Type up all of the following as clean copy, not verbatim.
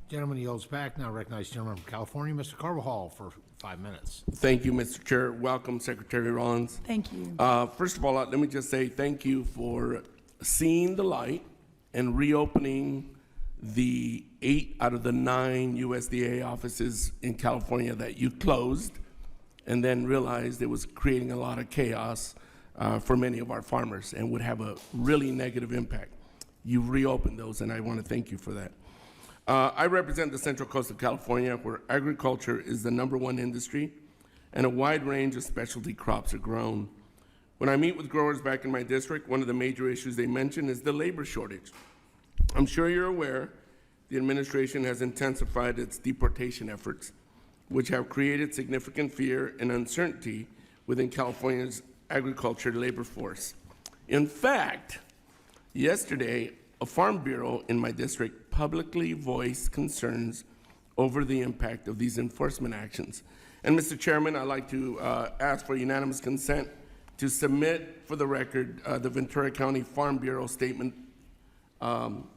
Gentleman yields back. Now recognize gentleman from California, Mr. Carbajal, for 5 minutes. Thank you, Mr. Chair. Welcome, Secretary Rollins. Thank you. First of all, let me just say thank you for seeing the light and reopening the 8 out of the 9 USDA offices in California that you closed and then realized it was creating a lot of chaos for many of our farmers and would have a really negative impact. You've reopened those, and I want to thank you for that. I represent the Central Coast of California, where agriculture is the #1 industry, and a wide range of specialty crops are grown. When I meet with growers back in my district, one of the major issues they mention is the labor shortage. I'm sure you're aware the administration has intensified its deportation efforts, which have created significant fear and uncertainty within California's agriculture labor force. In fact, yesterday, a farm bureau in my district publicly voiced concerns over the impact of these enforcement actions. And Mr. Chairman, I'd like to ask for unanimous consent to submit for the record the Ventura County Farm Bureau statement,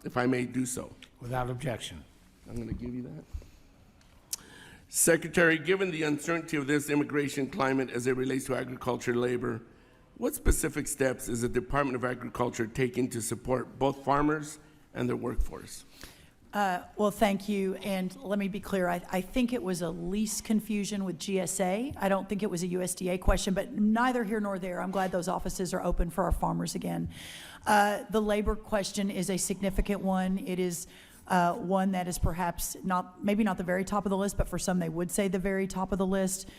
if I may do so. Without objection. I'm going to give you that. Secretary, given the uncertainty of this immigration climate as it relates to agriculture labor, what specific steps is the Department of Agriculture taking to support both farmers and their workforce? Well, thank you. And let me be clear. I think it was a lease confusion with GSA. I don't think it was a USDA question, but neither here nor there. I'm glad those offices are open for our farmers again. The labor question is a significant one. It is one that is perhaps maybe not the very top of the list, but for some they would say the very top of the list.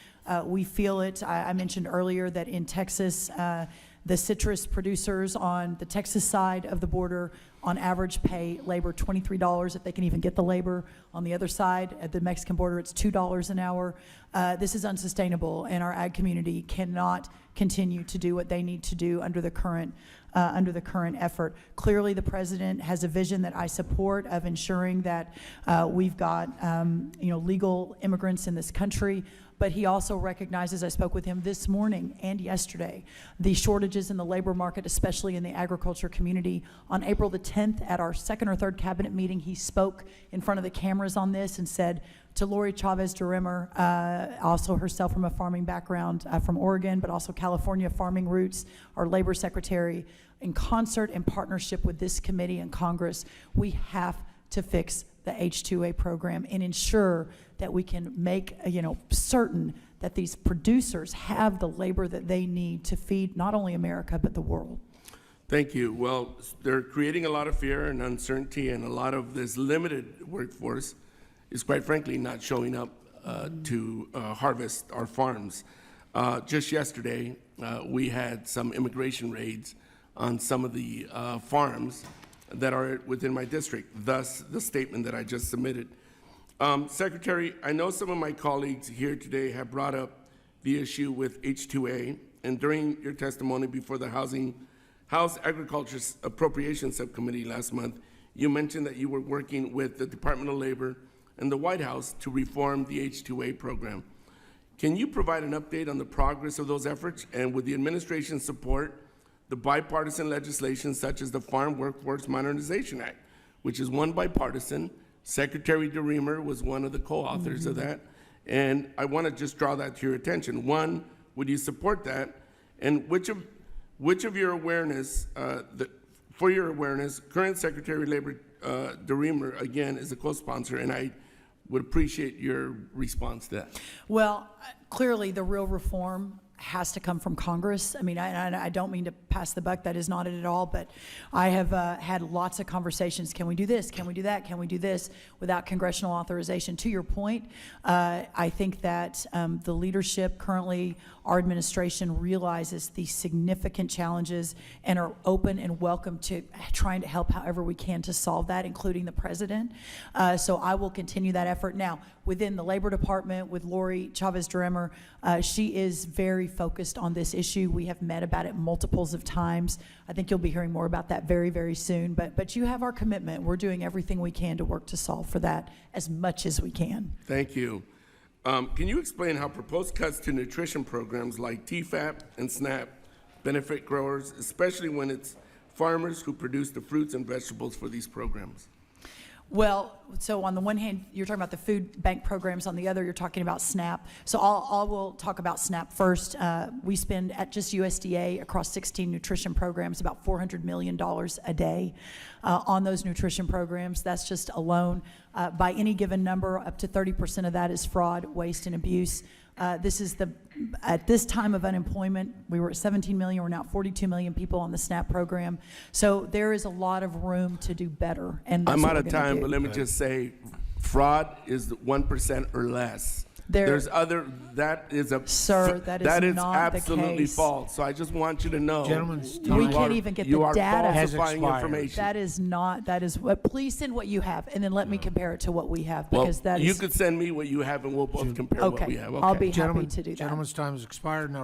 We feel it. I mentioned earlier that in Texas, the citrus producers on the Texas side of the border on average pay labor $23 if they can even get the labor. On the other side, at the Mexican border, it's $2 an hour. This is unsustainable, and our ag community cannot continue to do what they need to do under the current effort. Clearly, the president has a vision that I support of ensuring that we've got legal immigrants in this country. But he also recognizes, I spoke with him this morning and yesterday, the shortages in the labor market, especially in the agriculture community. On April the 10th, at our second or third cabinet meeting, he spoke in front of the cameras on this and said to Lori Chavez DeRimmer, also herself from a farming background from Oregon, but also California farming roots, our labor secretary, in concert and partnership with this committee and Congress, we have to fix the H-2A program and ensure that we can make certain that these producers have the labor that they need to feed not only America but the world. Thank you. Well, they're creating a lot of fear and uncertainty, and a lot of this limited workforce is quite frankly not showing up to harvest our farms. Just yesterday, we had some immigration raids on some of the farms that are within my district, thus the statement that I just submitted. Secretary, I know some of my colleagues here today have brought up the issue with H-2A, and during your testimony before the House Agriculture Appropriations Subcommittee last month, you mentioned that you were working with the Department of Labor and the White House to reform the H-2A program. Can you provide an update on the progress of those efforts, and would the administration support the bipartisan legislation such as the Farm Workforce Modernization Act, which is one bipartisan? Secretary DeRimmer was one of the co-authors of that, and I want to just draw that to your attention. One, would you support that? And which of your awareness, for your awareness, current Secretary of Labor DeRimmer, again, is a co-sponsor, and I would appreciate your response to that. Well, clearly the real reform has to come from Congress. I mean, I don't mean to pass the buck. That is not it at all. But I have had lots of conversations. Can we do this? Can we do that? Can we do this without congressional authorization? To your point, I think that the leadership currently, our administration realizes the significant challenges and are open and welcome to trying to help however we can to solve that, including the president. So I will continue that effort. Now, within the Labor Department with Lori Chavez DeRimmer, she is very focused on this issue. We have met about it multiples of times. I think you'll be hearing more about that very, very soon. But you have our commitment. We're doing everything we can to work to solve for that as much as we can. Thank you. Can you explain how proposed cuts to nutrition programs like TFAP and SNAP benefit growers, especially when it's farmers who produce the fruits and vegetables for these programs? Well, so on the one hand, you're talking about the food bank programs. On the other, you're talking about SNAP. So we'll talk about SNAP first. We spend at just USDA across 16 nutrition programs about $400 million a day on those nutrition programs. That's just alone. By any given number, up to 30% of that is fraud, waste, and abuse. At this time of unemployment, we were at 17 million, we're now at 42 million people on the SNAP program. So there is a lot of room to do better. And that's I'm what out we're of gonna time, do. but let me just say, fraud is 1% or less. There's other, that is a. Sir, that is not the absolutely case. false. So I just want you to know. Gentlemen's We time can't even get you the are data. Has falsifying expired. information. That is what, please send what you have, and then let me compare it to what we have, Well, because that is. you could send me what you have and we'll both compare what we Okay, have. I'll be happy Gentlemen, to do that. gentlemen's time has expired. Now